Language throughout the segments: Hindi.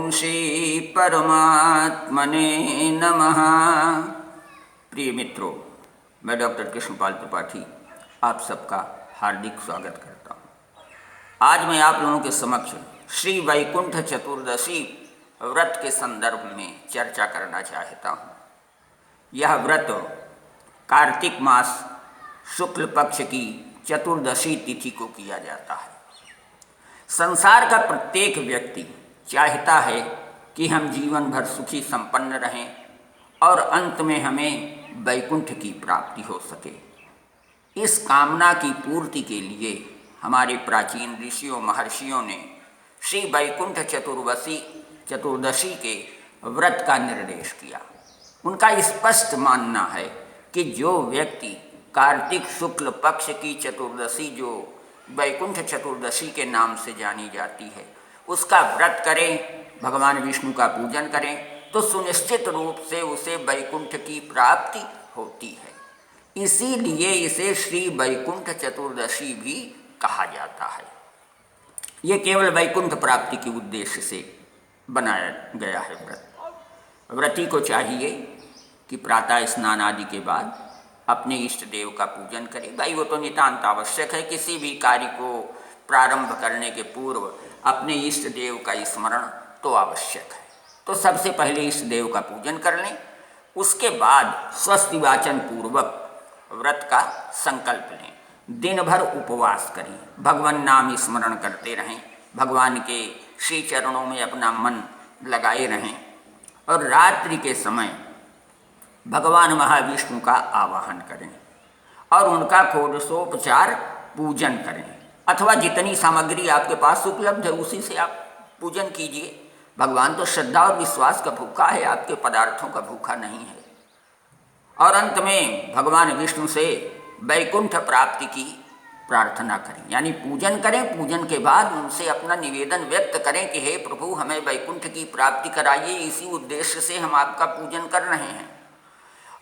श्री परमात्मने नमः। प्रिय मित्रों, मैं डॉक्टर कृष्णपाल त्रिपाठी आप सबका हार्दिक स्वागत करता हूँ। आज मैं आप लोगों के समक्ष श्री वैकुंठ चतुर्दशी व्रत के संदर्भ में चर्चा करना चाहता हूँ। यह व्रत कार्तिक मास शुक्ल पक्ष की चतुर्दशी तिथि को किया जाता है। संसार का प्रत्येक व्यक्ति चाहता है कि हम जीवन भर सुखी संपन्न रहें और अंत में हमें वैकुंठ की प्राप्ति हो सके। इस कामना की पूर्ति के लिए हमारे प्राचीन ऋषियों महर्षियों ने श्री वैकुंठ चतुर्दशी के व्रत का निर्देश किया। उनका स्पष्ट मानना है कि जो व्यक्ति कार्तिक शुक्ल पक्ष की चतुर्दशी, जो वैकुंठ चतुर्दशी के नाम से जानी जाती है, उसका व्रत करें, भगवान विष्णु का पूजन करें, तो सुनिश्चित रूप से उसे वैकुंठ की प्राप्ति होती है। इसीलिए इसे श्री वैकुंठ चतुर्दशी भी कहा जाता है। ये केवल वैकुंठ प्राप्ति के उद्देश्य से बनाया गया है व्रत। व्रती को चाहिए कि प्रातः स्नान आदि के बाद अपने इष्ट देव का पूजन करे। भाई वो तो नितांत आवश्यक है। किसी भी कार्य को प्रारंभ करने के पूर्व अपने इष्ट देव का स्मरण तो आवश्यक है। तो सबसे पहले इष्ट देव का पूजन कर लें, उसके बाद स्वस्ति वाचन पूर्वक व्रत का संकल्प लें। दिन भर उपवास करें, भगवान नाम स्मरण करते रहें, भगवान के श्री चरणों में अपना मन लगाए रहें और रात्रि के समय भगवान महाविष्णु का आवाहन करें और उनका षोडशोपचार पूजन करें, अथवा जितनी सामग्री आपके पास उपलब्ध है उसी से आप पूजन कीजिए। भगवान तो श्रद्धा और विश्वास का भूखा है, आपके पदार्थों का भूखा नहीं है। और अंत में भगवान विष्णु से वैकुंठ प्राप्ति की प्रार्थना करें, यानी पूजन करें। पूजन के बाद उनसे अपना निवेदन व्यक्त करें कि हे प्रभु, हमें वैकुंठ की प्राप्ति कराइए। इसी उद्देश्य से हम आपका पूजन कर रहे हैं।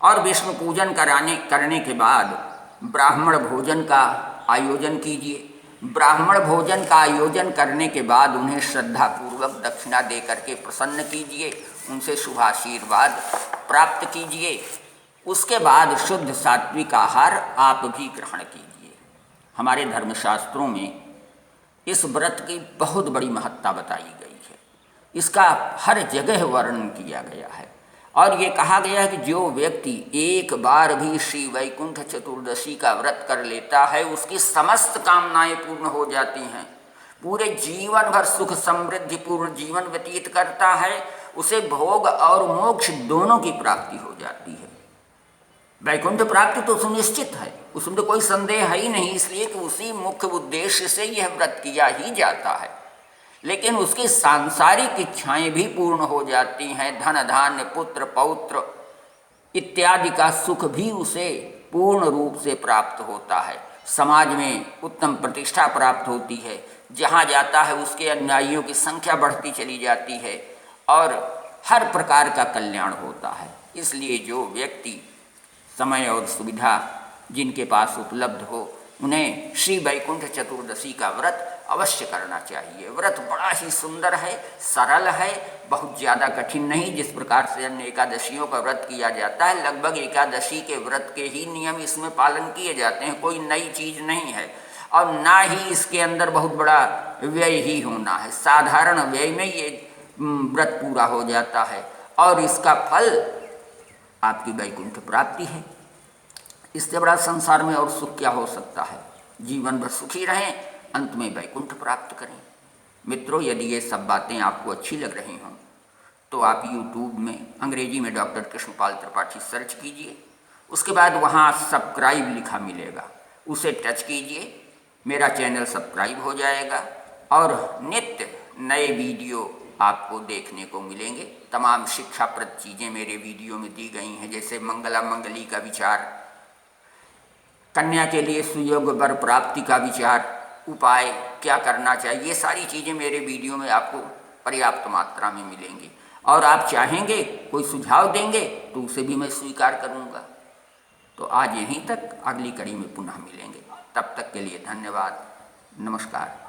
और विष्णु पूजन करने के बाद ब्राह्मण भोजन का आयोजन कीजिए। ब्राह्मण भोजन का आयोजन करने के बाद उन्हें श्रद्धापूर्वक दक्षिणा दे करके प्रसन्न कीजिए, उनसे शुभाशीर्वाद प्राप्त कीजिए। उसके बाद शुद्ध सात्विक आहार आप भी ग्रहण कीजिए। हमारे धर्मशास्त्रों में इस व्रत की बहुत बड़ी महत्ता बताई गई है। इसका हर जगह वर्णन किया गया है और ये कहा गया है कि जो व्यक्ति एक बार भी श्री वैकुंठ चतुर्दशी का व्रत कर लेता है, उसकी समस्त कामनाएं पूर्ण हो जाती हैं। पूरे जीवन भर सुख समृद्धि पूर्ण जीवन व्यतीत करता है। उसे भोग और मोक्ष दोनों की प्राप्ति हो जाती है। वैकुंठ प्राप्ति तो सुनिश्चित है, उसमें तो कोई संदेह है ही नहीं। इसलिए कि उसी मुख्य उद्देश्य से यह व्रत किया ही जाता है। लेकिन उसकी सांसारिक इच्छाएं भी पूर्ण हो जाती हैं। धन धान्य पुत्र पौत्र इत्यादि का सुख भी उसे पूर्ण रूप से प्राप्त होता है। समाज में उत्तम प्रतिष्ठा प्राप्त होती है। जहाँ जाता है उसके अनुयायियों की संख्या बढ़ती चली जाती है और हर प्रकार का कल्याण होता है। इसलिए जो व्यक्ति समय और सुविधा जिनके पास उपलब्ध हो, उन्हें श्री वैकुंठ चतुर्दशी का व्रत अवश्य करना चाहिए। व्रत बड़ा ही सुंदर है, सरल है, बहुत ज़्यादा कठिन नहीं। जिस प्रकार से अन्य एकादशियों का व्रत किया जाता है, लगभग एकादशी के व्रत के ही नियम इसमें पालन किए जाते हैं। कोई नई चीज़ नहीं है और ना ही इसके अंदर बहुत बड़ा व्यय ही होना है। साधारण व्यय में ये व्रत पूरा हो जाता है और इसका फल आपकी वैकुंठ प्राप्ति है। इससे बड़ा संसार में और सुख क्या हो सकता है। जीवन भर सुखी रहें, अंत में वैकुंठ प्राप्त करें। मित्रों, यदि ये सब बातें आपको अच्छी लग रही हों तो आप YouTube में अंग्रेजी में डॉक्टर कृष्णपाल त्रिपाठी सर्च कीजिए। उसके बाद वहाँ सब्सक्राइब लिखा मिलेगा, उसे टच कीजिए। मेरा चैनल सब्सक्राइब हो जाएगा और नित्य नए वीडियो आपको देखने को मिलेंगे। तमाम शिक्षाप्रद चीज़ें मेरे वीडियो में दी गई हैं, जैसे मंगला मंगली का विचार, कन्या के लिए सुयोग्य वर प्राप्ति का विचार, उपाय क्या करना चाहिए। ये सारी चीज़ें मेरे वीडियो में आपको पर्याप्त मात्रा में मिलेंगी। और आप चाहेंगे, कोई सुझाव देंगे तो उसे भी मैं स्वीकार करूँगा। तो आज यहीं तक, अगली कड़ी में पुनः मिलेंगे। तब तक के लिए धन्यवाद, नमस्कार।